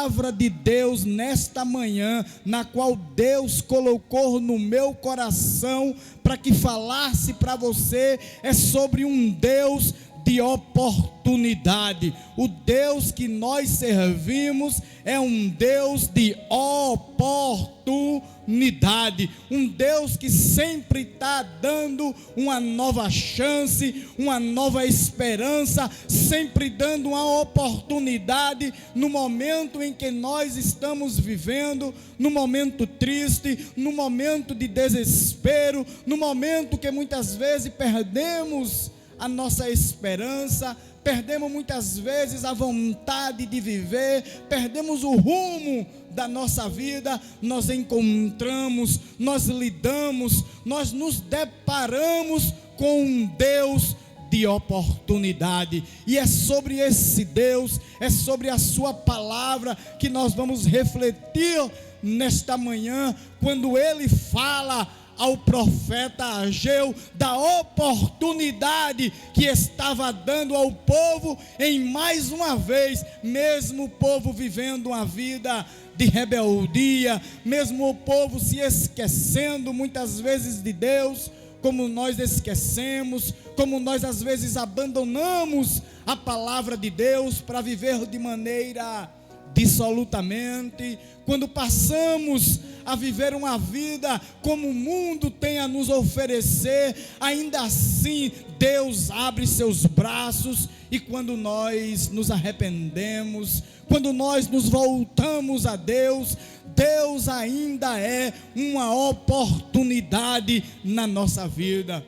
palavra de Deus nesta manhã, na qual Deus colocou no meu coração para que falasse para você, é sobre um Deus de oportunidade. O Deus que nós servimos é um Deus de oportunidade, um Deus que sempre está dando uma nova chance, uma nova esperança, sempre dando uma oportunidade no momento em que nós estamos vivendo, no momento triste, no momento de desespero, no momento que muitas vezes perdemos a nossa esperança, perdemos muitas vezes a vontade de viver, perdemos o rumo da nossa vida. Nós encontramos, nós lidamos, nós nos deparamos com um Deus de oportunidade, e é sobre esse Deus, é sobre a sua palavra que nós vamos refletir nesta manhã, quando ele fala ao profeta Ageu da oportunidade que estava dando ao povo em mais uma vez, mesmo o povo vivendo uma vida de rebeldia, mesmo o povo se esquecendo muitas vezes de Deus, como nós esquecemos, como nós às vezes abandonamos a palavra de Deus para viver de maneira dissolutamente, quando passamos a viver uma vida como o mundo tem a nos oferecer, ainda assim Deus abre seus braços, e quando nós nos arrependemos, quando nós nos voltamos a Deus, Deus ainda é uma oportunidade na nossa vida.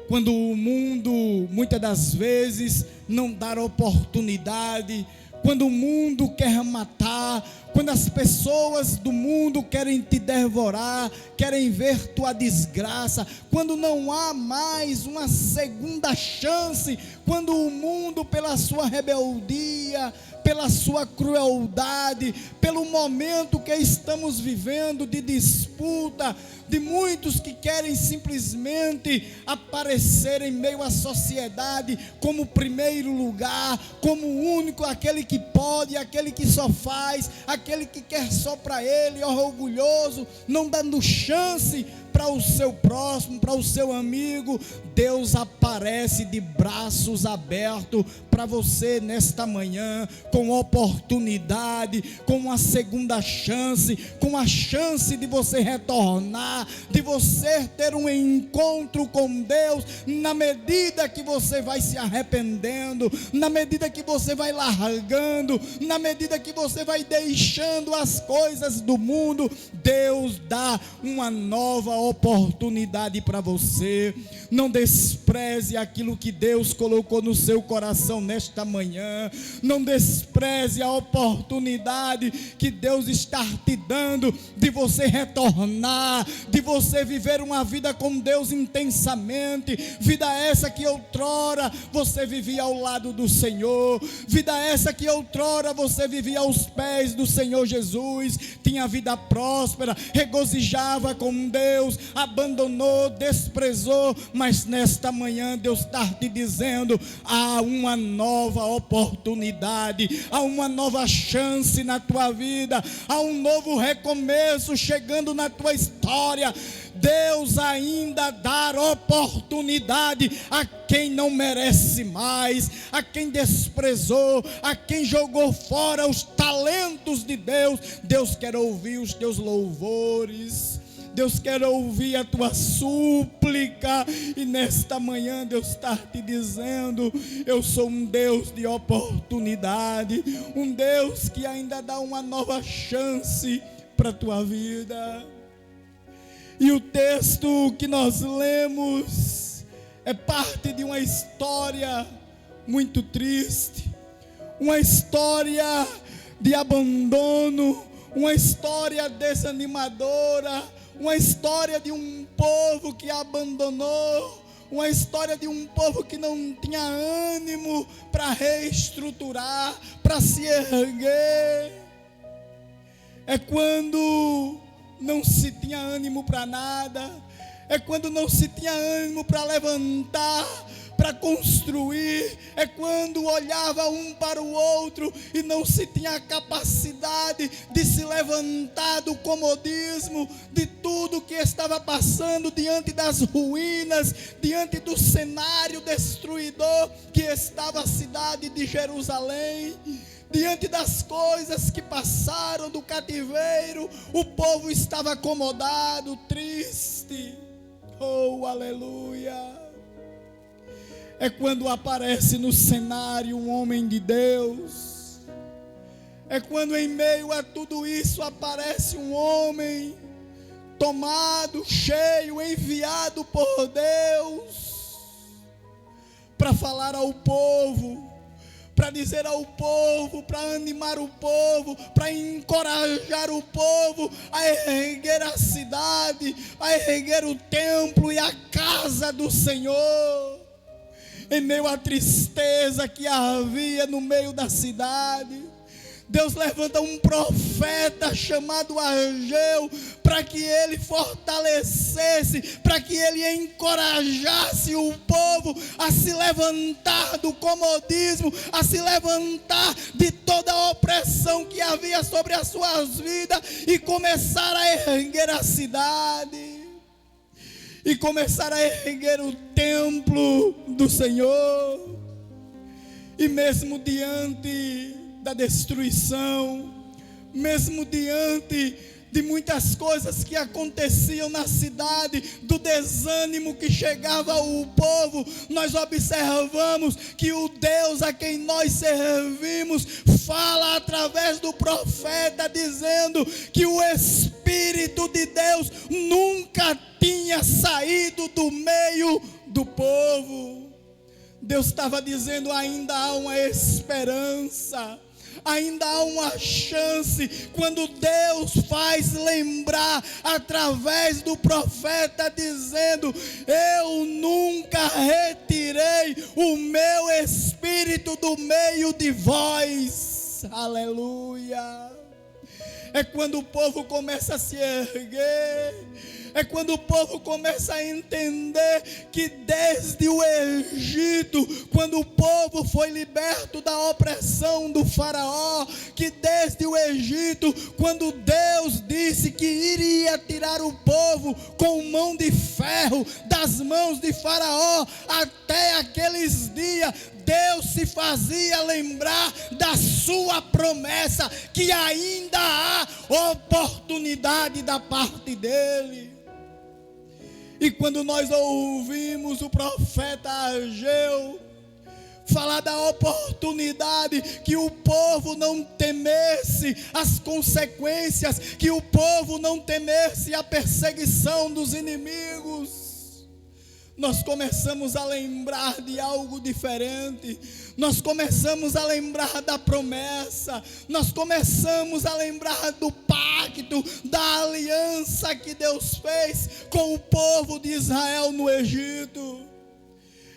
Quando o mundo muitas das vezes não dá oportunidade, quando o mundo quer matar, quando as pessoas do mundo querem te devorar, querem ver tua desgraça, quando não há mais uma segunda chance, quando o mundo, pela sua rebeldia, pela sua crueldade, pelo momento que estamos vivendo de disputa, de muitos que querem simplesmente aparecer em meio à sociedade como primeiro lugar, como o único, aquele que pode, aquele que só faz, aquele que quer só para ele, orgulhoso, não dando chance para o seu próximo, para o seu amigo. Deus aparece de braços abertos para você nesta manhã, com oportunidade, com uma segunda chance, com a chance de você retornar, de você ter um encontro com Deus, na medida que você vai se arrependendo, na medida que você vai largando, na medida que você vai deixando as coisas do mundo. Deus dá uma nova oportunidade para você. Não despreze aquilo que Deus colocou no seu coração nesta manhã. Não despreze a oportunidade que Deus está te dando de você retornar, de você viver uma vida com Deus intensamente. Vida essa que outrora você vivia ao lado do Senhor, vida essa que outrora você vivia aos pés do Senhor Jesus, tinha vida próspera, regozijava com Deus, abandonou, desprezou, mas nesta manhã Deus está te dizendo: há uma nova oportunidade, há uma nova chance na tua vida, há um novo recomeço chegando na tua história. Deus ainda dá oportunidade a quem não merece mais, a quem desprezou, a quem jogou fora os talentos de Deus. Deus quer ouvir os teus louvores, Deus quer ouvir a tua súplica, e nesta manhã Deus está te dizendo: eu sou um Deus de oportunidade, um Deus que ainda dá uma nova chance para a tua vida. E o texto que nós lemos é parte de uma história muito triste, uma história de abandono, uma história desanimadora, uma história de um povo que abandonou, uma história de um povo que não tinha ânimo para reestruturar, para se erguer. É quando não se tinha ânimo para nada, é quando não se tinha ânimo para levantar, para para construir, é quando olhava um para o outro e não se tinha a capacidade de se levantar do comodismo, de tudo que estava passando diante das ruínas, diante do cenário destruidor que estava a cidade de Jerusalém. Diante das coisas que passaram do cativeiro, o povo estava acomodado, triste. Oh, aleluia! É quando aparece no cenário um homem de Deus. É quando em meio a tudo isso aparece um homem tomado, cheio, enviado por Deus para falar ao povo, para dizer ao povo, para animar o povo, para encorajar o povo a erguer a cidade, a erguer o templo e a casa do Senhor. Em meio à tristeza que havia no meio da cidade, Deus levanta um profeta chamado Ageu, para que ele fortalecesse, para que ele encorajasse o povo a se levantar do comodismo, a se levantar de toda a opressão que havia sobre as suas vidas e começar a erguer a cidade, e começar a erguer o templo do Senhor. E mesmo diante da destruição, mesmo diante de muitas coisas que aconteciam na cidade, do desânimo que chegava ao povo, nós observamos que o Deus a quem nós servimos fala através do profeta, dizendo que o Espírito de Deus nunca tinha saído do meio do povo. Deus estava dizendo: ainda há uma esperança, ainda há uma chance. Quando Deus faz lembrar através do profeta, dizendo: eu nunca retirei o meu Espírito do meio de vós. Aleluia! É quando o povo começa a se erguer, é quando o povo começa a entender que desde o Egito, quando o povo foi liberto da opressão do faraó, que desde o Egito, quando Deus disse que iria tirar o povo com mão de ferro das mãos de faraó, até aqueles dias, Deus se fazia lembrar da sua promessa, que ainda há oportunidade da parte dele. E quando nós ouvimos o profeta Ageu falar da oportunidade, que o povo não temesse as consequências, que o povo não temesse a perseguição dos inimigos, nós começamos a lembrar de algo diferente. Nós começamos a lembrar da promessa, nós começamos a lembrar do pacto, da aliança que Deus fez com o povo de Israel no Egito.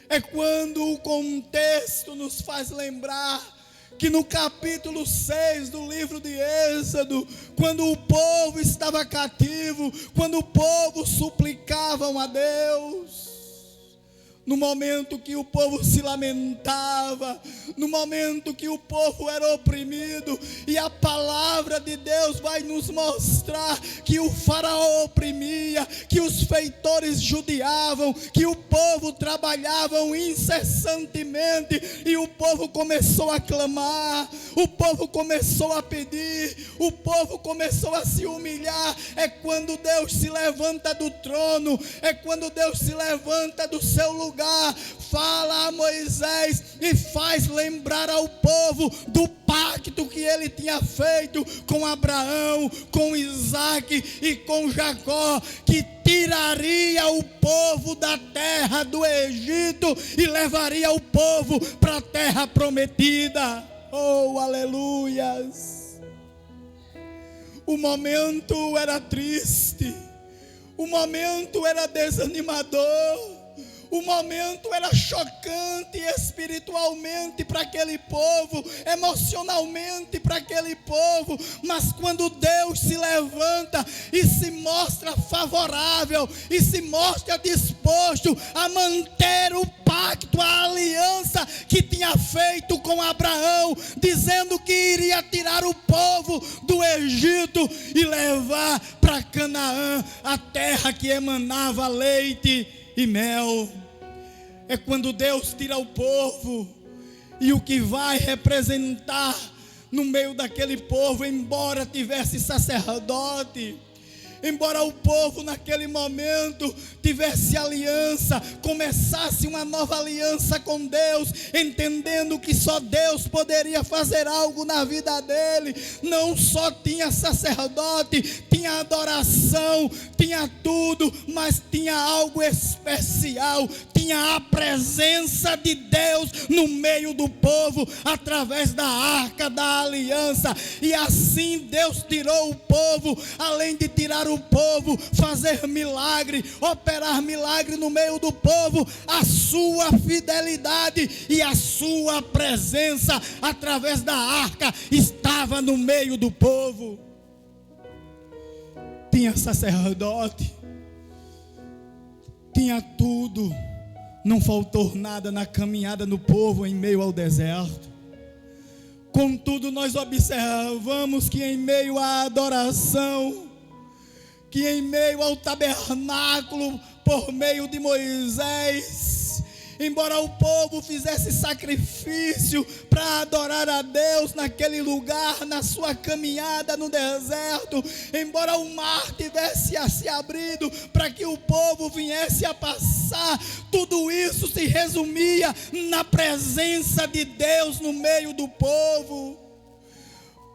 É quando o contexto nos faz lembrar que no capítulo 6 do livro de Êxodo, quando o povo estava cativo, quando o povo suplicavam a Deus, no momento que o povo se lamentava, no momento que o povo era oprimido, e a palavra de Deus vai nos mostrar que o faraó oprimia, que os feitores judiavam, que o povo trabalhava incessantemente, e o povo começou a clamar, o povo começou a pedir, o povo começou a se humilhar. É quando Deus se levanta do trono, é quando Deus se levanta do seu lugar, fala a Moisés e faz lembrar ao povo do pacto que ele tinha feito com Abraão, com Isaac e com Jacó, que tiraria o povo da terra do Egito e levaria o povo para a terra prometida. Oh, aleluias! O momento era triste, o momento era desanimador, o momento era chocante espiritualmente para aquele povo, emocionalmente para aquele povo, mas quando Deus se levanta e se mostra favorável, e se mostra disposto a manter o pacto, a aliança que tinha feito com Abraão, dizendo que iria tirar o povo do Egito e levar para Canaã, a terra que emanava leite e mel. É quando Deus tira o povo, e o que vai representar no meio daquele povo, embora tivesse sacerdote, embora o povo naquele momento tivesse aliança, começasse uma nova aliança com Deus, entendendo que só Deus poderia fazer algo na vida dele, não só tinha sacerdote, tinha adoração, tinha tudo, mas tinha algo especial, tinha a presença de Deus no meio do povo, através da arca da aliança. E assim Deus tirou o povo, além de tirar o povo, fazer milagre, operar milagre no meio do povo, a sua fidelidade e a sua presença através da arca estava no meio do povo. Tinha sacerdote, tinha tudo, não faltou nada na caminhada do povo em meio ao deserto. Contudo, nós observamos que em meio à adoração, que em meio ao tabernáculo, por meio de Moisés, embora o povo fizesse sacrifício para adorar a Deus naquele lugar, na sua caminhada no deserto, embora o mar tivesse se abrido para que o povo viesse a passar, tudo isso se resumia na presença de Deus no meio do povo.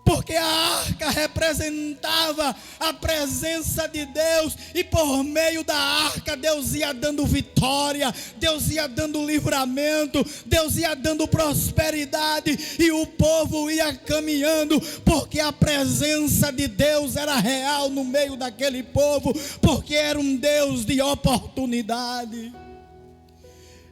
Porque a arca representava a presença de Deus, e por meio da arca Deus ia dando vitória, Deus ia dando livramento, Deus ia dando prosperidade, e o povo ia caminhando, porque a presença de Deus era real no meio daquele povo, porque era um Deus de oportunidade.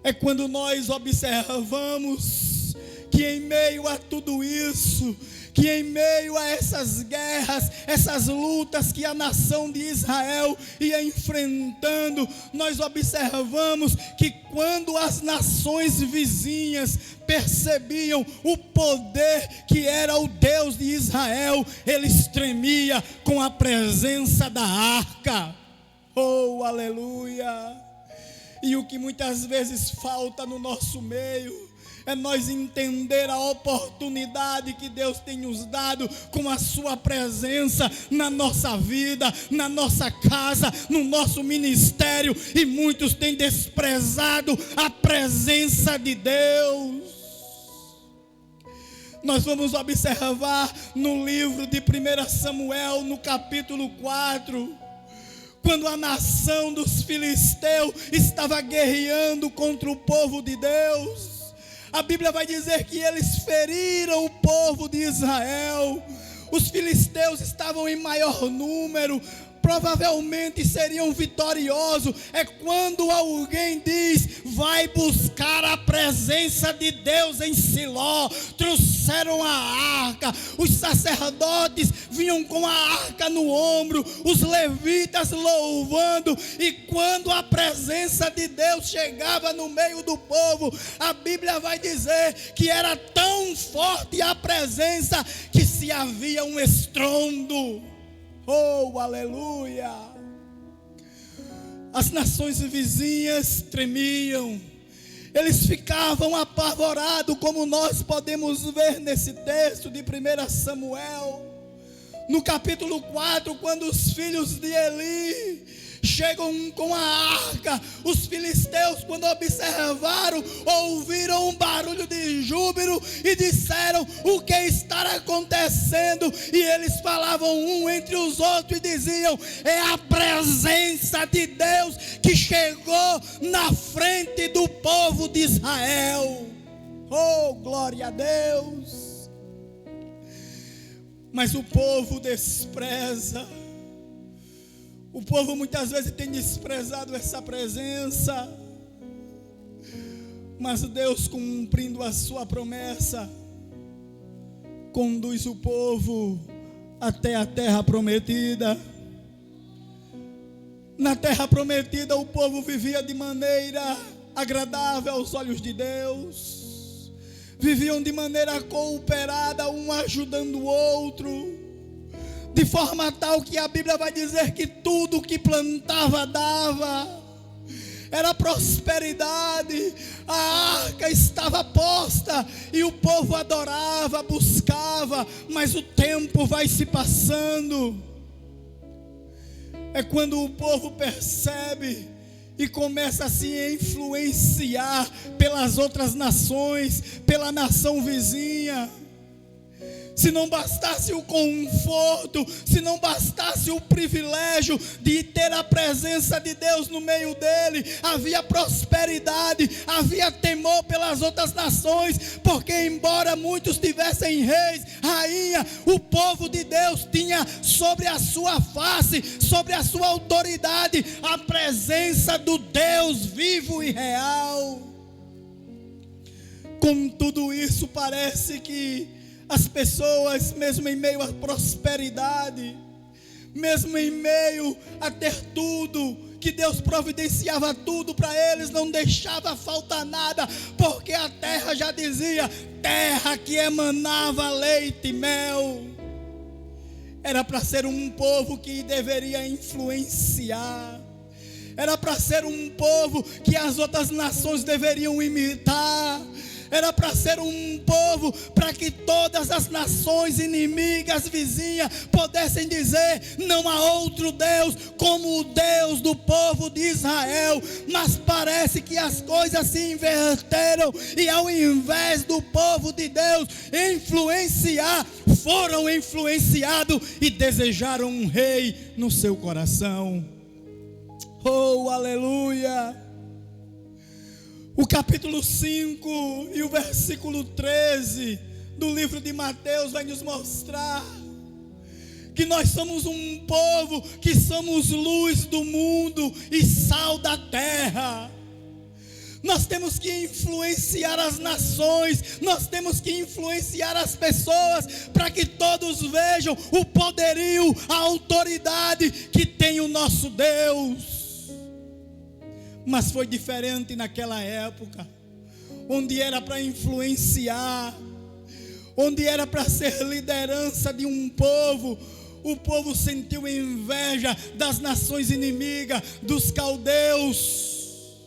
É quando nós observamos que em meio a tudo isso, que em meio a essas guerras, essas lutas que a nação de Israel ia enfrentando, nós observamos que quando as nações vizinhas percebiam o poder que era o Deus de Israel, eles tremiam com a presença da arca. Oh, aleluia! E o que muitas vezes falta no nosso meio é nós entender a oportunidade que Deus tem nos dado com a sua presença na nossa vida, na nossa casa, no nosso ministério, e muitos têm desprezado a presença de Deus. Nós vamos observar no livro de 1 Samuel, no capítulo 4, quando a nação dos filisteus estava guerreando contra o povo de Deus. A Bíblia vai dizer que eles feriram o povo de Israel. Os filisteus estavam em maior número, provavelmente seriam vitoriosos. É quando alguém diz: vai buscar a presença de Deus em Siló. Trouxeram a arca, os sacerdotes vinham com a arca no ombro, os levitas louvando, e quando a presença de Deus chegava no meio do povo, a Bíblia vai dizer que era tão forte a presença que se havia um estrondo. Oh, aleluia! As nações vizinhas tremiam, eles ficavam apavorados, como nós podemos ver nesse texto de 1 Samuel, no capítulo 4, quando os filhos de Eli chegam com a arca. Os filisteus, quando observaram, ouviram um barulho de júbilo e disseram: o que está acontecendo? E eles falavam um entre os outros e diziam: é a presença de Deus que chegou na frente do povo de Israel. Oh, glória a Deus! Mas o povo despreza. O povo muitas vezes tem desprezado essa presença, mas Deus, cumprindo a sua promessa, conduz o povo até a terra prometida. Na terra prometida o povo vivia de maneira agradável aos olhos de Deus, viviam de maneira cooperada, um ajudando o outro, de forma tal que a Bíblia vai dizer que tudo que plantava dava, era prosperidade. A arca estava posta e o povo adorava, buscava, mas o tempo vai se passando. É quando o povo percebe e começa a se influenciar pelas outras nações, pela nação vizinha. Se não bastasse o conforto, se não bastasse o privilégio de ter a presença de Deus no meio dele, havia prosperidade, havia temor pelas outras nações, porque embora muitos tivessem reis, rainha, o povo de Deus tinha sobre a sua face, sobre a sua autoridade, a presença do Deus vivo e real. Com tudo isso, parece que as pessoas, mesmo em meio à prosperidade, mesmo em meio a ter tudo, que Deus providenciava tudo para eles, não deixava faltar nada, porque a terra já dizia, terra que emanava leite e mel. Era para ser um povo que deveria influenciar, era para ser um povo que as outras nações deveriam imitar, era para ser um povo para que todas as nações inimigas, vizinhas, pudessem dizer, não há outro Deus como o Deus do povo de Israel. Mas parece que as coisas se inverteram, e ao invés do povo de Deus influenciar, foram influenciados e desejaram um rei no seu coração. Oh, aleluia! O capítulo 5 e o versículo 13 do livro de Mateus vai nos mostrar que nós somos um povo, que somos luz do mundo e sal da terra. Nós temos que influenciar as nações, nós temos que influenciar as pessoas, para que todos vejam o poderio, a autoridade que tem o nosso Deus. Mas foi diferente naquela época, onde era para influenciar, onde era para ser liderança de um povo. O povo sentiu inveja das nações inimigas, dos caldeus,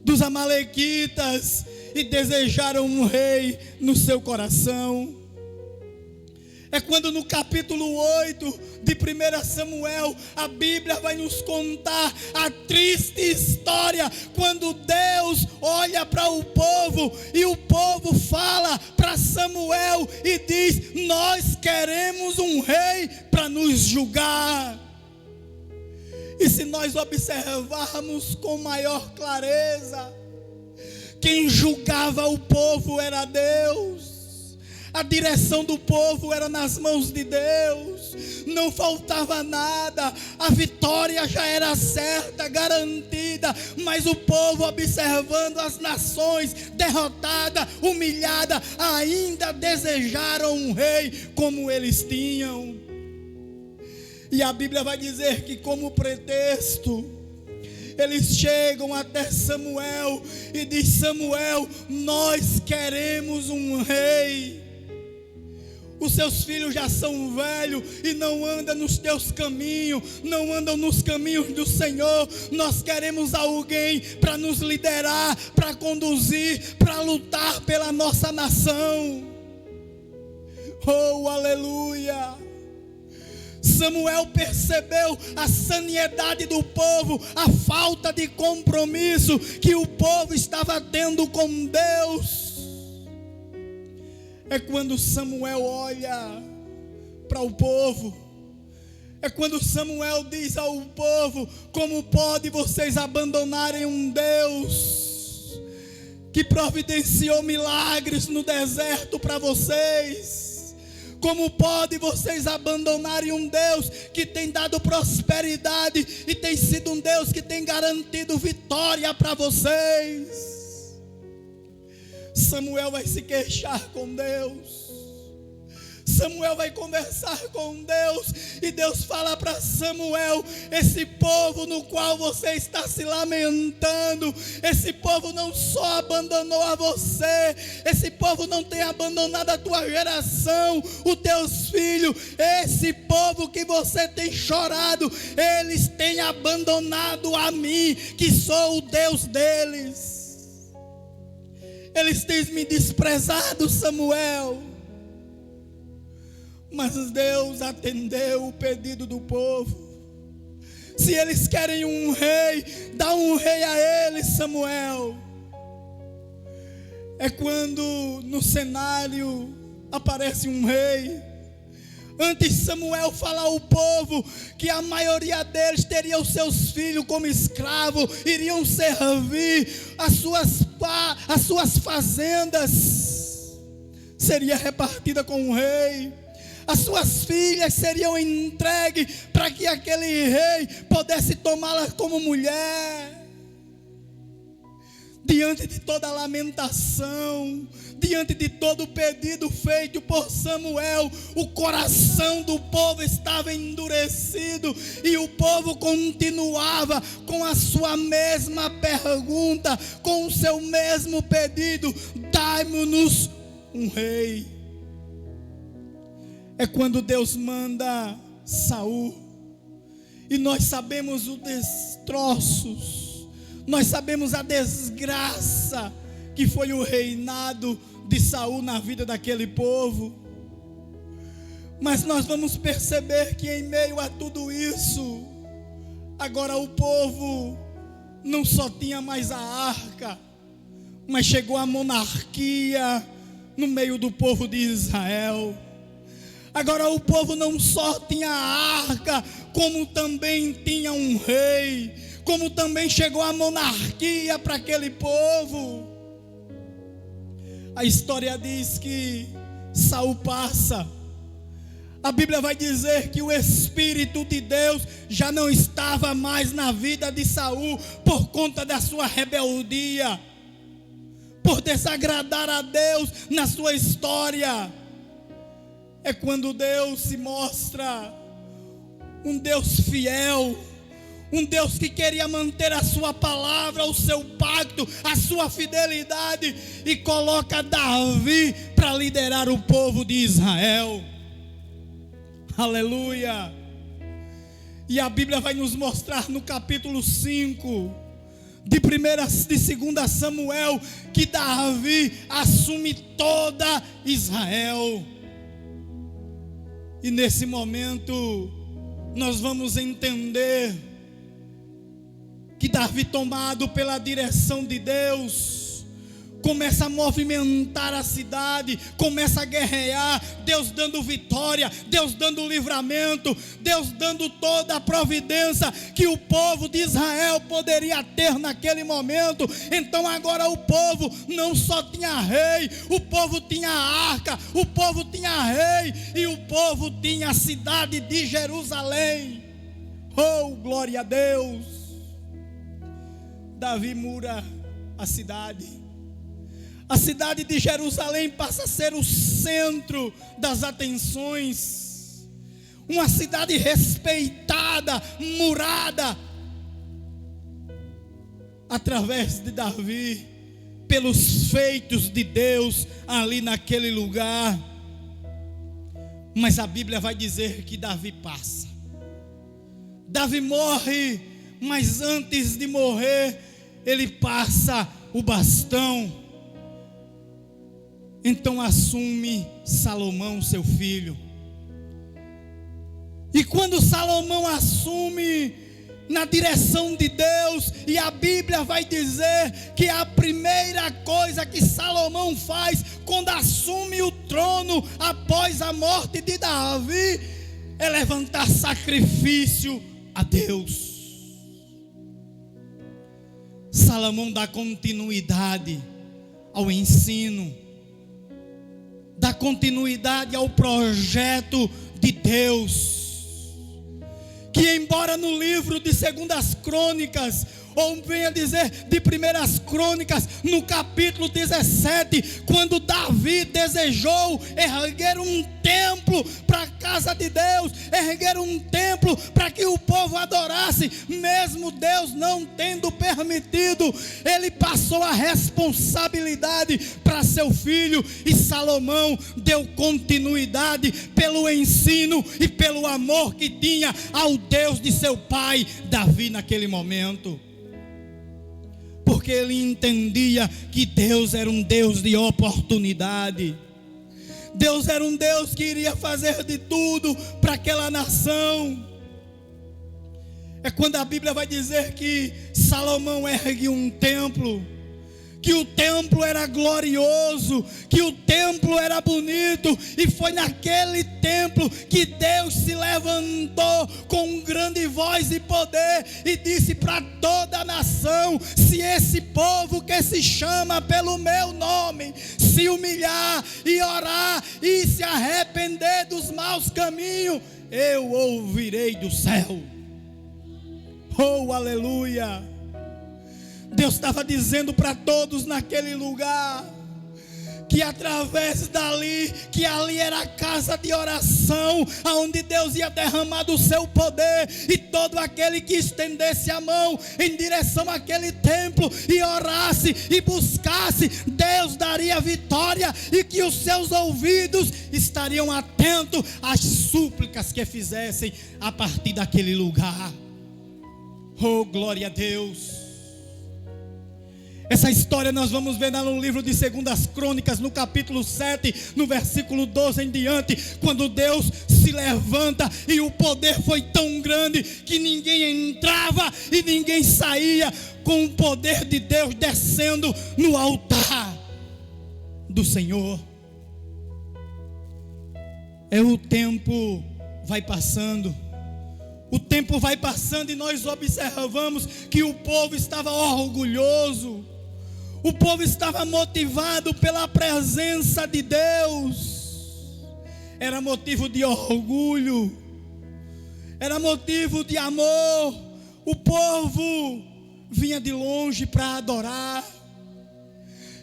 dos amalequitas, e desejaram um rei no seu coração. É quando no capítulo 8 de 1 Samuel, a Bíblia vai nos contar a triste história, quando Deus olha para o povo, e o povo fala para Samuel e diz, nós queremos um rei para nos julgar. E se nós observarmos com maior clareza, quem julgava o povo era Deus. A direção do povo era nas mãos de Deus, não faltava nada, a vitória já era certa, garantida, mas o povo, observando as nações derrotadas, humilhadas, ainda desejaram um rei como eles tinham. E a Bíblia vai dizer que, como pretexto, eles chegam até Samuel e diz, Samuel, nós queremos um rei. Os seus filhos já são velhos e não andam nos teus caminhos, não andam nos caminhos do Senhor. Nós queremos alguém para nos liderar, para conduzir, para lutar pela nossa nação. Oh, aleluia! Samuel percebeu a sanidade do povo, a falta de compromisso que o povo estava tendo com Deus. É quando Samuel olha para o povo, é quando Samuel diz ao povo, como pode vocês abandonarem um Deus que providenciou milagres no deserto para vocês? Como pode vocês abandonarem um Deus que tem dado prosperidade e tem sido um Deus que tem garantido vitória para vocês? Samuel vai se queixar com Deus. Samuel vai conversar com Deus, e Deus fala para Samuel: esse povo no qual você está se lamentando, esse povo não só abandonou a você, esse povo não tem abandonado a tua geração, os teus filhos, esse povo que você tem chorado, eles têm abandonado a mim, que sou o Deus deles. Eles têm me desprezado, Samuel. Mas Deus atendeu o pedido do povo. Se eles querem um rei, dá um rei a eles, Samuel. É quando no cenário aparece um rei. Antes Samuel fala ao povo que a maioria deles teria os seus filhos como escravos, iriam servir as suas fazendas, seria repartida com o rei. As suas filhas seriam entregues para que aquele rei pudesse tomá-las como mulher. Diante de toda a lamentação, diante de todo o pedido feito por Samuel, o coração do povo estava endurecido, e o povo continuava com a sua mesma pergunta, com o seu mesmo pedido: dai-nos um rei. É quando Deus manda Saul, e nós sabemos os destroços, nós sabemos a desgraça que foi o reinado de Saul na vida daquele povo. Mas nós vamos perceber que em meio a tudo isso, agora o povo não só tinha mais a arca, mas chegou a monarquia no meio do povo de Israel. Agora o povo não só tinha a arca, como também tinha um rei, como também chegou a monarquia para aquele povo. A história diz que Saul passa. A Bíblia vai dizer que o Espírito de Deus já não estava mais na vida de Saul, por conta da sua rebeldia, por desagradar a Deus na sua história. É quando Deus se mostra um Deus fiel, um Deus que queria manter a sua palavra, o seu pacto, a sua fidelidade, e coloca Davi para liderar o povo de Israel. Aleluia! E a Bíblia vai nos mostrar no capítulo 5 de 2 Samuel, que Davi assume toda Israel. E nesse momento nós vamos entender que Davi, tomado pela direção de Deus, começa a movimentar a cidade, começa a guerrear, Deus dando vitória, Deus dando livramento, Deus dando toda a providência que o povo de Israel poderia ter naquele momento. Então agora o povo não só tinha rei, o povo tinha arca, o povo tinha rei, e o povo tinha a cidade de Jerusalém. Oh, glória a Deus! Davi mura a cidade. A cidade de Jerusalém passa a ser o centro das atenções. Uma cidade respeitada, murada, através de Davi, pelos feitos de Deus ali naquele lugar. Mas a Bíblia vai dizer que Davi passa. Davi morre, mas antes de morrer, ele passa o bastão. Então assume Salomão, seu filho. E quando Salomão assume na direção de Deus, e a Bíblia vai dizer que a primeira coisa que Salomão faz quando assume o trono após a morte de Davi é levantar sacrifício a Deus. Salomão dá continuidade ao ensino, dá continuidade ao projeto de Deus, que embora no livro de 2 Crônicas ou venha dizer de 1 Crônicas, no capítulo 17, quando Davi desejou erguer um templo para a casa de Deus, erguer um templo para que o povo adorasse, mesmo Deus não tendo permitido, ele passou a responsabilidade para seu filho, e Salomão deu continuidade pelo ensino e pelo amor que tinha ao Deus de seu pai Davi naquele momento, porque ele entendia que Deus era um Deus de oportunidade. Deus era um Deus que iria fazer de tudo para aquela nação. É quando a Bíblia vai dizer que Salomão ergue um templo, que o templo era glorioso, que o templo era bonito, e foi naquele templo que Deus se levantou com grande voz e poder e disse para toda a nação: se esse povo que se chama pelo meu nome se humilhar e orar e se arrepender dos maus caminhos, eu ouvirei do céu. Oh, aleluia! Deus estava dizendo para todos naquele lugar que através dali, que ali era a casa de oração, aonde Deus ia derramar do seu poder, e todo aquele que estendesse a mão em direção àquele templo e orasse e buscasse, Deus daria vitória, e que os seus ouvidos estariam atentos às súplicas que fizessem a partir daquele lugar. Oh, glória a Deus! Essa história nós vamos ver no livro de 2 Crônicas, no capítulo 7, no versículo 12 em diante, quando Deus se levanta e o poder foi tão grande que ninguém entrava e ninguém saía, com o poder de Deus descendo no altar do Senhor. O tempo vai passando. O tempo vai passando e nós observamos que o povo estava orgulhoso. O povo estava motivado pela presença de Deus. Era motivo de orgulho. Era motivo de amor. O povo vinha de longe para adorar.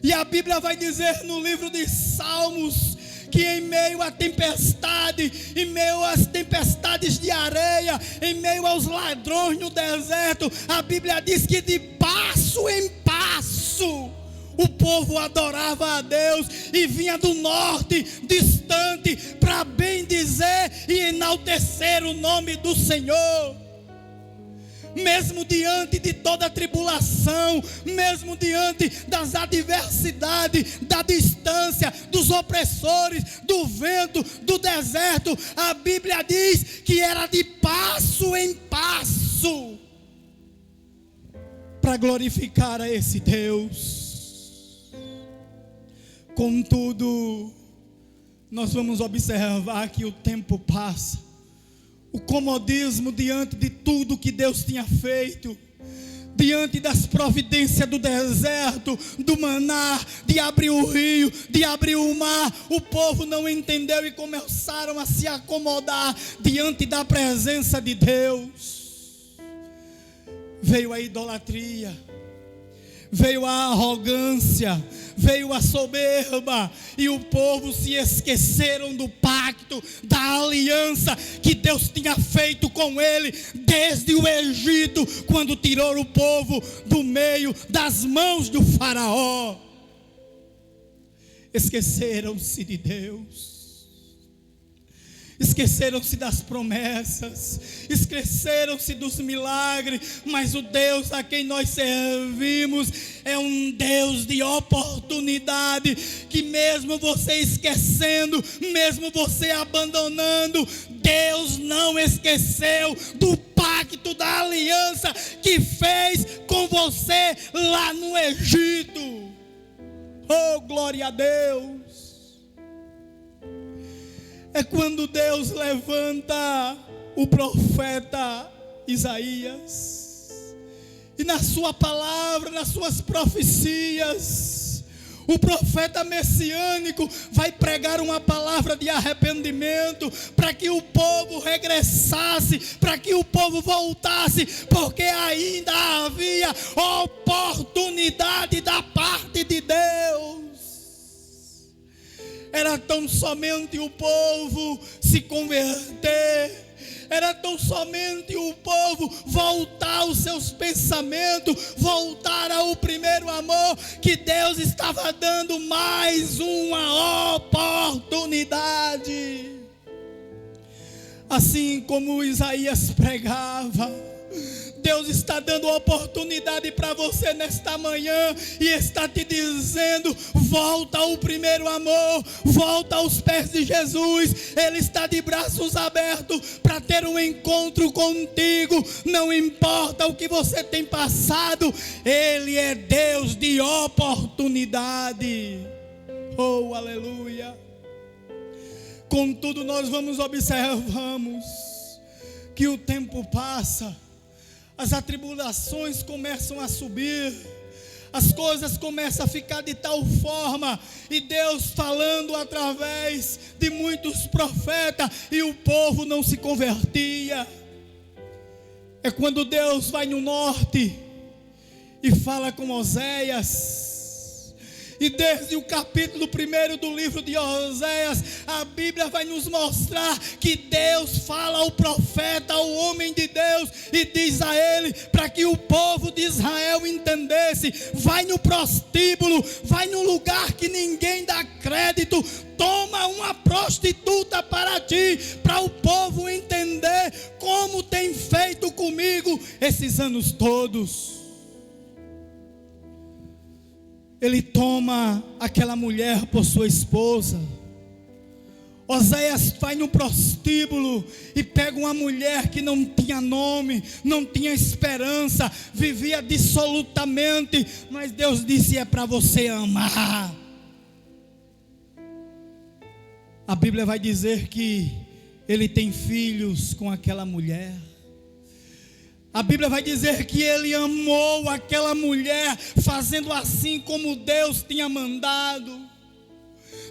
E a Bíblia vai dizer no livro de Salmos que em meio à tempestade, em meio às tempestades de areia, em meio aos ladrões no deserto, a Bíblia diz que de passo em passo o povo adorava a Deus e vinha do norte distante para bendizer e enaltecer o nome do Senhor. Mesmo diante de toda a tribulação, mesmo diante das adversidades, da distância, dos opressores, do vento, do deserto, a Bíblia diz que era de passo em passo para glorificar a esse Deus. Contudo, nós vamos observar que o tempo passa. O comodismo diante de tudo que Deus tinha feito, diante das providências do deserto, do maná, de abrir o rio, de abrir o mar, o povo não entendeu e começaram a se acomodar diante da presença de Deus. Veio a idolatria, veio a arrogância, veio a soberba, e o povo se esqueceram do pacto, da aliança que Deus tinha feito com ele desde o Egito, quando tirou o povo do meio das mãos do faraó. Esqueceram-se de Deus. Esqueceram-se das promessas, esqueceram-se dos milagres, mas o Deus a quem nós servimos é um Deus de oportunidade, que mesmo você esquecendo, mesmo você abandonando, Deus não esqueceu do pacto, da aliança que fez com você lá no Egito. Oh, glória a Deus! É quando Deus levanta o profeta Isaías, e na sua palavra, nas suas profecias, O profeta messiânico vai pregar uma palavra de arrependimento para que o povo regressasse, para que o povo voltasse, porque ainda havia oportunidade da parte de Deus. Era tão somente o povo se converter, era tão somente o povo voltar aos seus pensamentos, voltar ao primeiro amor, que Deus estava dando mais uma oportunidade. Assim como Isaías pregava, Deus está dando oportunidade para você nesta manhã e está te dizendo: volta ao primeiro amor, volta aos pés de Jesus. Ele está de braços abertos para ter um encontro contigo. Não importa o que você tem passado, Ele é Deus de oportunidade. Oh, aleluia. Contudo, nós observamos que o tempo passa, as atribulações começam a subir, as coisas começam a ficar de tal forma, e Deus falando através de muitos profetas, e o povo não se convertia. É quando Deus vai no norte e fala com Oséias. E desde o capítulo 1 do livro de Oséias, a Bíblia vai nos mostrar que Deus fala ao profeta, ao homem de Deus, e diz a ele, para que o povo de Israel entendesse: vai no prostíbulo, vai no lugar que ninguém dá crédito, toma uma prostituta para ti, para o povo entender como tem feito comigo esses anos todos. Ele toma aquela mulher por sua esposa. Oséias vai no prostíbulo e pega uma mulher que não tinha nome, não tinha esperança, vivia dissolutamente, mas Deus disse: é para você amar. A Bíblia vai dizer que ele tem filhos com aquela mulher. A Bíblia vai dizer que ele amou aquela mulher, fazendo assim como Deus tinha mandado.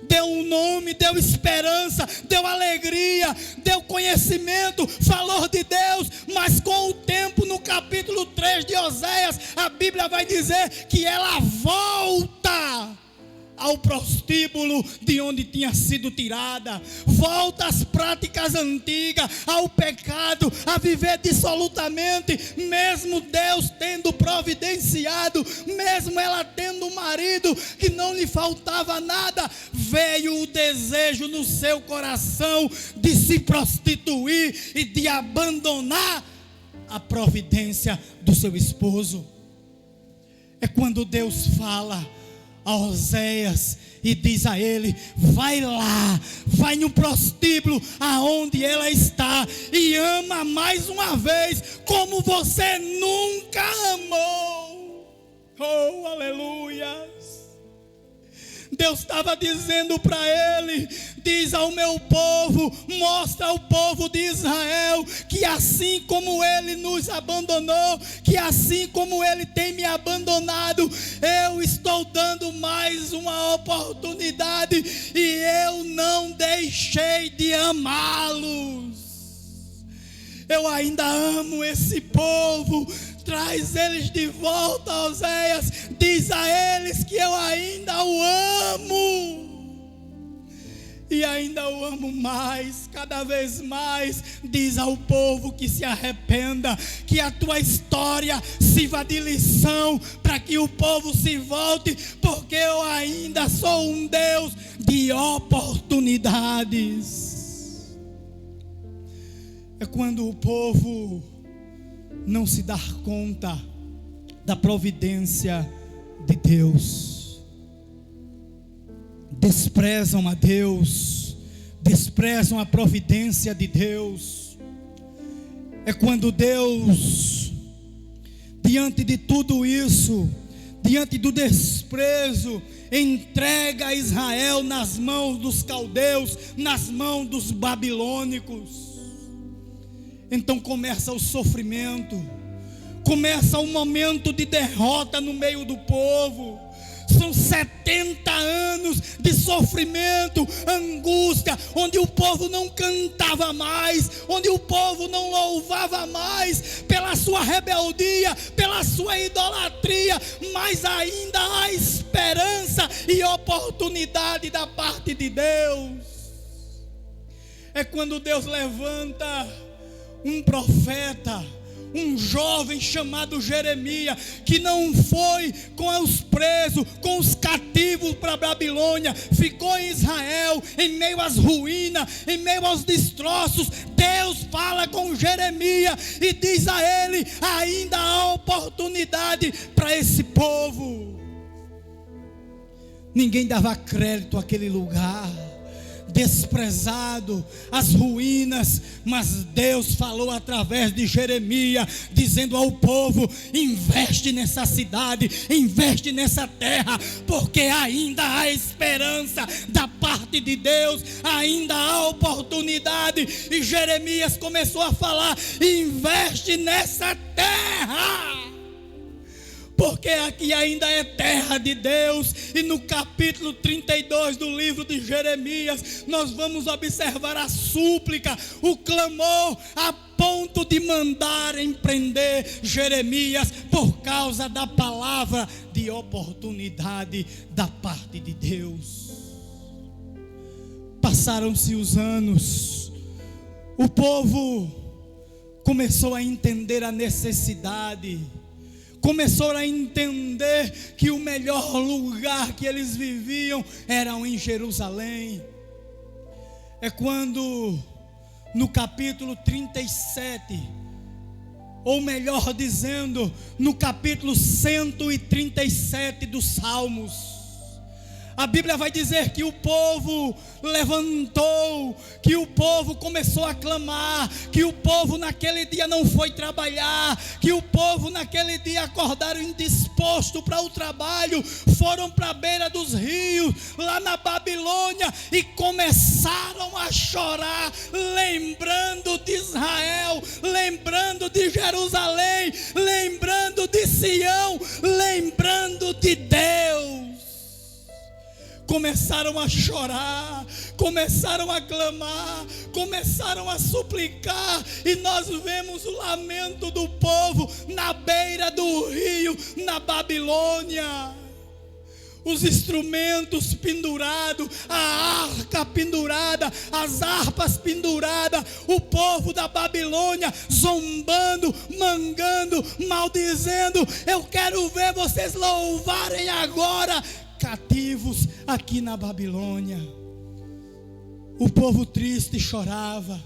Deu um nome, deu esperança, deu alegria, deu conhecimento, falou de Deus. Mas com o tempo, no capítulo 3 de Oséias, a Bíblia vai dizer que ela volta ao prostíbulo de onde tinha sido tirada, volta às práticas antigas, ao pecado, a viver dissolutamente, mesmo Deus tendo providenciado, mesmo ela tendo um marido que não lhe faltava nada, veio o desejo no seu coração de se prostituir e de abandonar a providência do seu esposo. É quando Deus fala a Oséias e diz a ele: vai lá, vai no prostíbulo aonde ela está e ama mais uma vez como você nunca amou. Oh, aleluia. Deus estava dizendo para ele: diz ao meu povo, mostra ao povo de Israel que assim como ele nos abandonou, que assim como ele tem me abandonado, eu estou dando mais uma oportunidade e eu não deixei de amá-los. Eu ainda amo esse povo. Traz eles de volta, Oséias. Diz a eles que eu ainda o amo. E ainda o amo mais, cada vez mais. Diz ao povo que se arrependa, que a tua história sirva de lição, para que o povo se volte, porque eu ainda sou um Deus de oportunidades. É quando o povo não se dar conta da providência de Deus, desprezam a Deus, desprezam a providência de Deus. É quando Deus, diante de tudo isso, diante do desprezo, entrega Israel nas mãos dos caldeus, nas mãos dos babilônicos. Então começa o sofrimento, começa um momento de derrota no meio do povo. São 70 anos de sofrimento, angústia, onde o povo não cantava mais, onde o povo não louvava mais, pela sua rebeldia, pela sua idolatria, mas ainda há esperança e oportunidade da parte de Deus. É quando Deus levanta um profeta, um jovem chamado Jeremias, que não foi com os presos, com os cativos para a Babilônia, ficou em Israel, em meio às ruínas, em meio aos destroços. Deus fala com Jeremias e diz a ele: ainda há oportunidade para esse povo. Ninguém dava crédito àquele lugar, desprezado, as ruínas, mas Deus falou através de Jeremias, dizendo ao povo: investe nessa cidade, investe nessa terra, porque ainda há esperança da parte de Deus, ainda há oportunidade. E Jeremias começou a falar: investe nessa terra, porque aqui ainda é terra de Deus. E no capítulo 32 do livro de Jeremias, nós vamos observar a súplica, o clamor, a ponto de mandarem prender Jeremias por causa da palavra de oportunidade da parte de Deus. Passaram-se os anos, o povo começou a entender a necessidade, começou a entender que o melhor lugar que eles viviam era em Jerusalém. É quando no capítulo 37, ou melhor dizendo, no capítulo 137 dos Salmos, a Bíblia vai dizer que o povo levantou, que o povo começou a clamar, que o povo naquele dia não foi trabalhar, que o povo naquele dia acordaram indisposto para o trabalho, foram para a beira dos rios, lá na Babilônia, e começaram a chorar, lembrando de Israel, lembrando de Jerusalém, lembrando de Sião, lembrando de Deus. Começaram a chorar, começaram a clamar, começaram a suplicar, e nós vemos o lamento do povo na beira do rio, na Babilônia. Os instrumentos pendurados, a arca pendurada, as harpas penduradas, o povo da Babilônia zombando, mangando, maldizendo: eu quero ver vocês louvarem agora, cativos aqui na Babilônia. O povo triste chorava,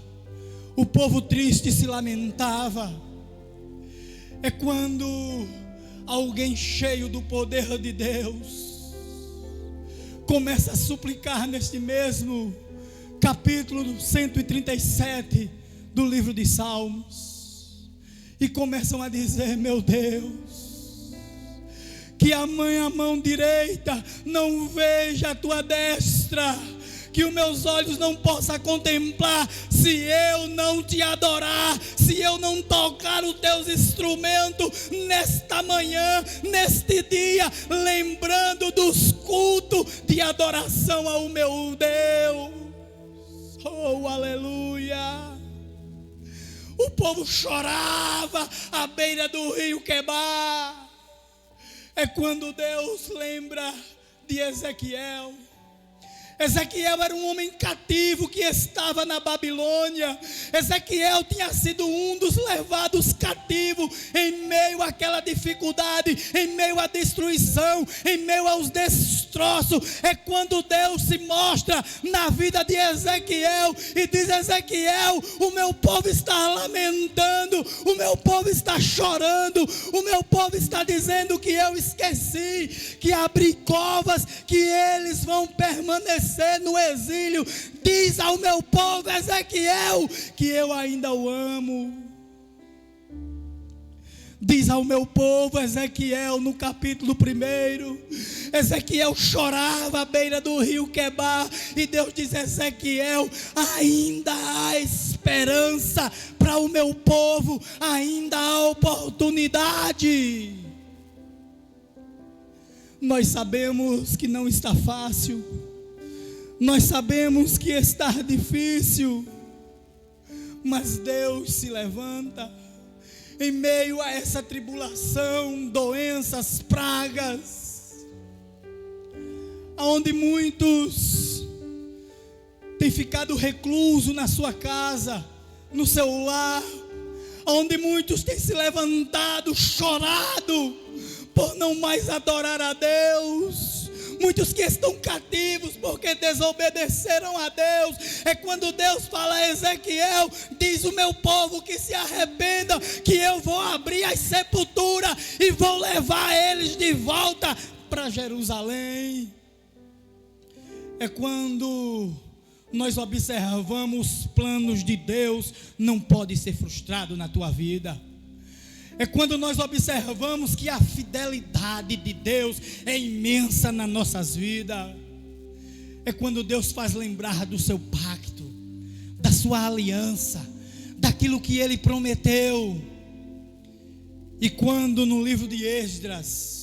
o povo triste se lamentava. É quando alguém cheio do poder de Deus começa a suplicar neste mesmo capítulo 137 do livro de Salmos, e começam a dizer: meu Deus, que a mão direita não veja a tua destra, que os meus olhos não possam contemplar, se eu não te adorar, se eu não tocar os teus instrumentos nesta manhã, neste dia, lembrando dos cultos de adoração ao meu Deus. Oh, aleluia! O povo chorava à beira do rio Quebar. É quando Deus lembra de Ezequiel. Ezequiel era um homem cativo que estava na Babilônia. Ezequiel tinha sido um dos levados cativos em meio àquela dificuldade, em meio à destruição, em meio aos destroços. É quando Deus se mostra na vida de Ezequiel e diz: Ezequiel, o meu povo está lamentando, o meu povo está chorando, o meu povo está dizendo que eu esqueci, que abri covas, que eles vão permanecer no exílio. Diz ao meu povo, Ezequiel, que eu ainda o amo. Diz ao meu povo, Ezequiel, no capítulo 1, Ezequiel chorava à beira do rio Quebar, e Deus diz: Ezequiel, ainda há esperança para o meu povo, ainda há oportunidade. Nós sabemos que não está fácil, nós sabemos que está difícil, mas Deus se levanta em meio a essa tribulação, doenças, pragas, aonde muitos têm ficado reclusos na sua casa, no seu lar, onde muitos têm se levantado, chorado, por não mais adorar a Deus. Muitos que estão cativos porque desobedeceram a Deus. É quando Deus fala a Ezequiel, diz: o meu povo que se arrependa, que eu vou abrir as sepulturas e vou levar eles de volta para Jerusalém. É quando nós observamos os planos de Deus, não pode ser frustrado na tua vida. É quando nós observamos que a fidelidade de Deus é imensa nas nossas vidas. É quando Deus faz lembrar do seu pacto, da sua aliança, daquilo que Ele prometeu. E quando no livro de Esdras,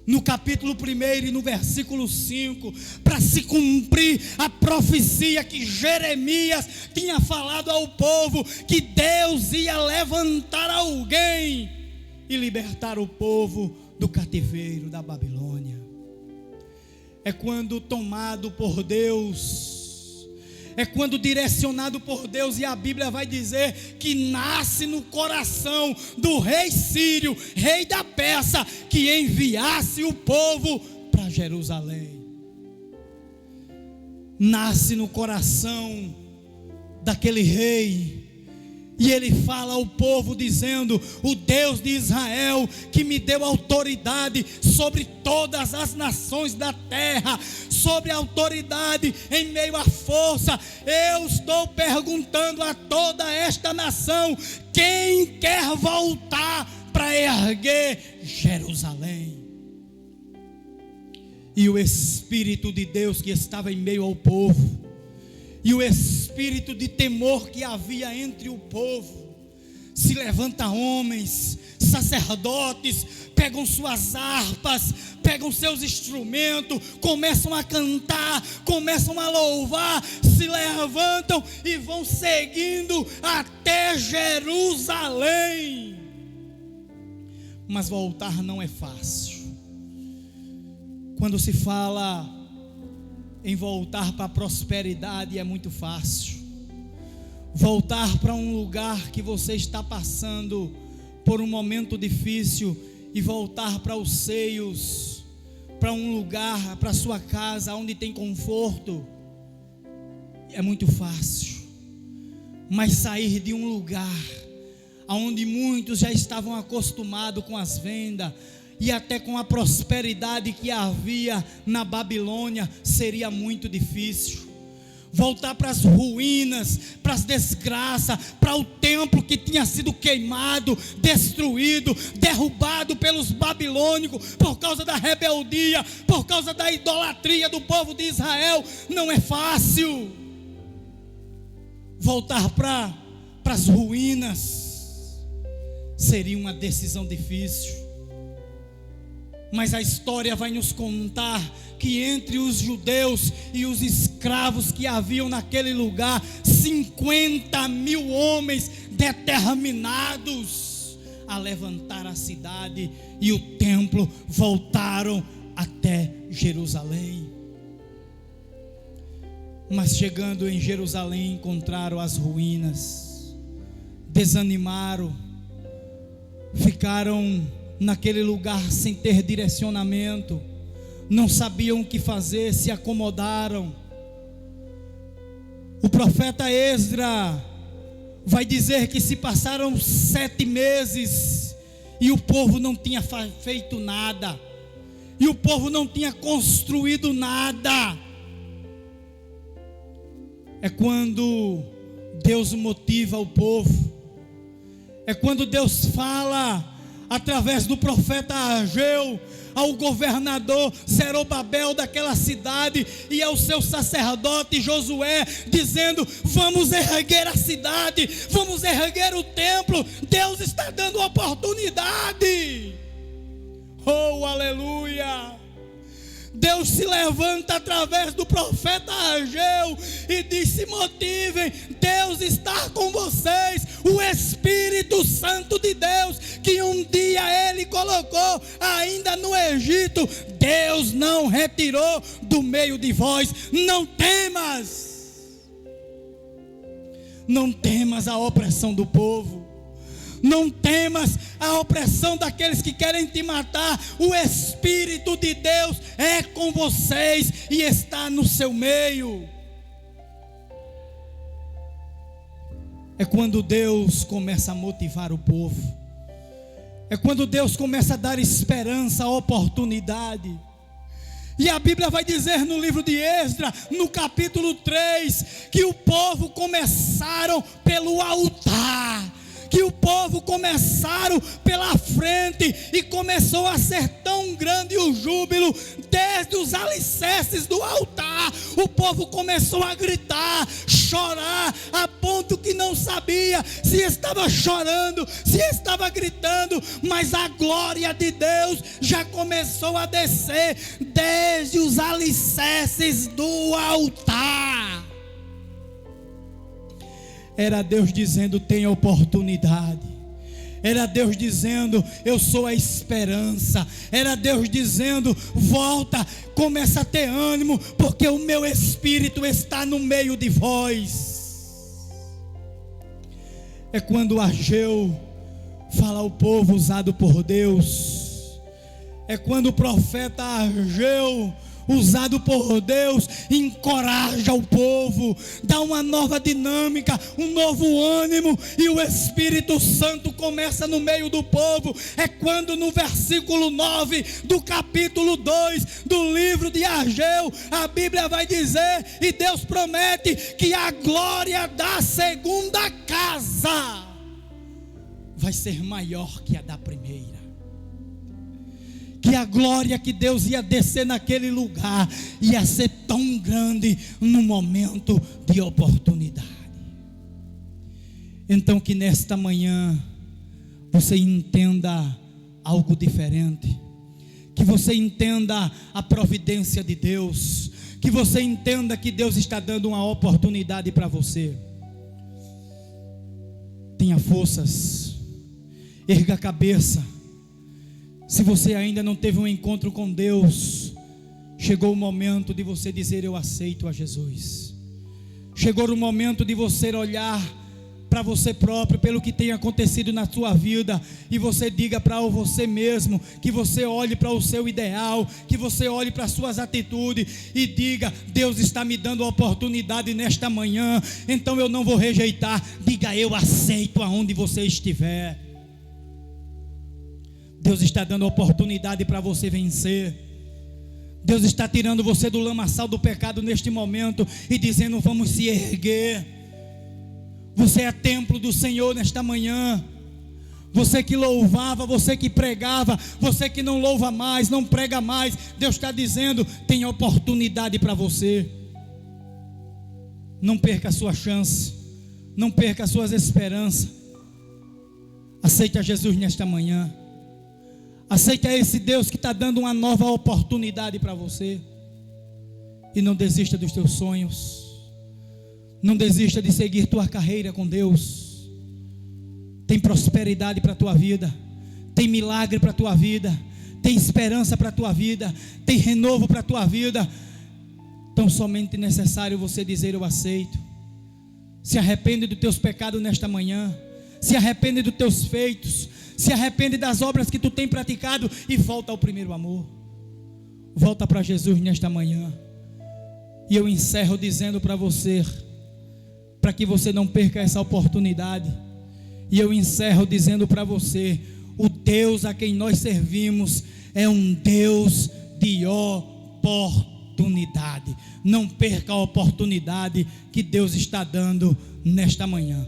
no capítulo 1 e no versículo 5, para se cumprir a profecia que Jeremias tinha falado ao povo, que Deus ia levantar alguém e libertar o povo do cativeiro da Babilônia. É quando tomado por Deus, é quando direcionado por Deus, e a Bíblia vai dizer que nasce no coração do rei Sírio, rei da Pérsia, que enviasse o povo para Jerusalém. Nasce no coração daquele rei, e ele fala ao povo dizendo: o Deus de Israel, que me deu autoridade sobre todas as nações da terra, sobre a autoridade em meio à força, eu estou perguntando a toda esta nação: quem quer voltar para erguer Jerusalém? E o Espírito de Deus que estava em meio ao povo, e o espírito de temor que havia entre o povo, se levanta homens, sacerdotes, pegam suas harpas, pegam seus instrumentos, começam a cantar, começam a louvar, se levantam e vão seguindo até Jerusalém. Mas voltar não é fácil. Quando se fala em voltar para a prosperidade, é muito fácil. Voltar para um lugar que você está passando por um momento difícil e voltar para os seios, para um lugar, para a sua casa onde tem conforto, é muito fácil. Mas sair de um lugar onde muitos já estavam acostumados com as vendas e até com a prosperidade que havia na Babilônia, seria muito difícil. Voltar para as ruínas, para as desgraças, para o templo que tinha sido queimado, destruído, derrubado pelos babilônicos, por causa da rebeldia, por causa da idolatria do povo de Israel, não é fácil. Voltar para as ruínas seria uma decisão difícil. Mas a história vai nos contar que entre os judeus e os escravos que haviam naquele lugar, 50.000 homens determinados a levantar a cidade e o templo, voltaram até Jerusalém. Mas chegando em Jerusalém, encontraram as ruínas, desanimaram, ficaram naquele lugar sem ter direcionamento, não sabiam o que fazer, se acomodaram. O profeta Esdras vai dizer que se passaram 7 meses e o povo não tinha feito nada, e o povo não tinha construído nada. É quando Deus motiva o povo, é quando Deus fala através do profeta Ageu ao governador Zerobabel daquela cidade e ao seu sacerdote Josué, dizendo: vamos erguer a cidade, vamos erguer o templo. Deus está dando oportunidade. Oh, aleluia! Deus se levanta através do profeta Ageu e diz: se motivem, Deus está com vocês. O Espírito Santo de Deus, que um dia Ele colocou ainda no Egito, Deus não retirou do meio de vós. Não temas, não temas a opressão do povo, não temas a opressão daqueles que querem te matar. O Espírito de Deus é com vocês e está no seu meio. É quando Deus começa a motivar o povo, é quando Deus começa a dar esperança, oportunidade. E a Bíblia vai dizer no livro de Esdras, no capítulo 3, que o povo começaram pelo altar, que o povo começaram pela frente, e começou a ser tão grande o júbilo, desde os alicerces do altar, o povo começou a gritar, chorar, a ponto que não sabia se estava chorando, se estava gritando, mas a glória de Deus já começou a descer, desde os alicerces do altar. Era Deus dizendo: tem oportunidade. Era Deus dizendo: eu sou a esperança. Era Deus dizendo: volta, começa a ter ânimo, porque o meu Espírito está no meio de vós. É quando Ageu fala ao povo usado por Deus. É quando o profeta Ageu, usado por Deus, encoraja o povo, dá uma nova dinâmica, um novo ânimo, e o Espírito Santo começa no meio do povo. É quando no versículo 9 do capítulo 2 do livro de Ageu, a Bíblia vai dizer, e Deus promete, que a glória da segunda casa vai ser maior que a da primeira. Que a glória que Deus ia descer naquele lugar ia ser tão grande no momento de oportunidade. Então, que nesta manhã você entenda algo diferente, que você entenda a providência de Deus, que você entenda que Deus está dando uma oportunidade para você. Tenha forças, erga a cabeça. Se você ainda não teve um encontro com Deus, chegou o momento de você dizer: eu aceito a Jesus. Chegou o momento de você olhar para você próprio, pelo que tem acontecido na sua vida, e você diga para você mesmo, que você olhe para o seu ideal, que você olhe para as suas atitudes e diga: Deus está me dando a oportunidade nesta manhã, então eu não vou rejeitar. Diga: eu aceito aonde você estiver. Deus está dando oportunidade para você vencer. Deus está tirando você do lamaçal do pecado neste momento e dizendo: vamos se erguer. Você é templo do Senhor nesta manhã. Você que louvava, você que pregava, você que não louva mais, não prega mais, Deus está dizendo: tem oportunidade para você. Não perca a sua chance, não perca as suas esperanças. Aceita Jesus nesta manhã. Aceita esse Deus que está dando uma nova oportunidade para você. E não desista dos teus sonhos. Não desista de seguir tua carreira com Deus. Tem prosperidade para a tua vida. Tem milagre para a tua vida. Tem esperança para a tua vida. Tem renovo para a tua vida. Então somente é necessário você dizer: eu aceito. Se arrepende dos teus pecados nesta manhã. Se arrepende dos teus feitos. Se arrepende das obras que tu tem praticado e volta ao primeiro amor. Volta para Jesus nesta manhã. E eu encerro dizendo para você, para que você não perca essa oportunidade. E eu encerro dizendo para você: o Deus a quem nós servimos é um Deus de oportunidade. Não perca a oportunidade que Deus está dando nesta manhã.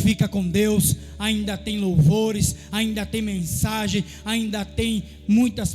Fica com Deus. Ainda tem louvores, ainda tem mensagem, ainda tem muitas pessoas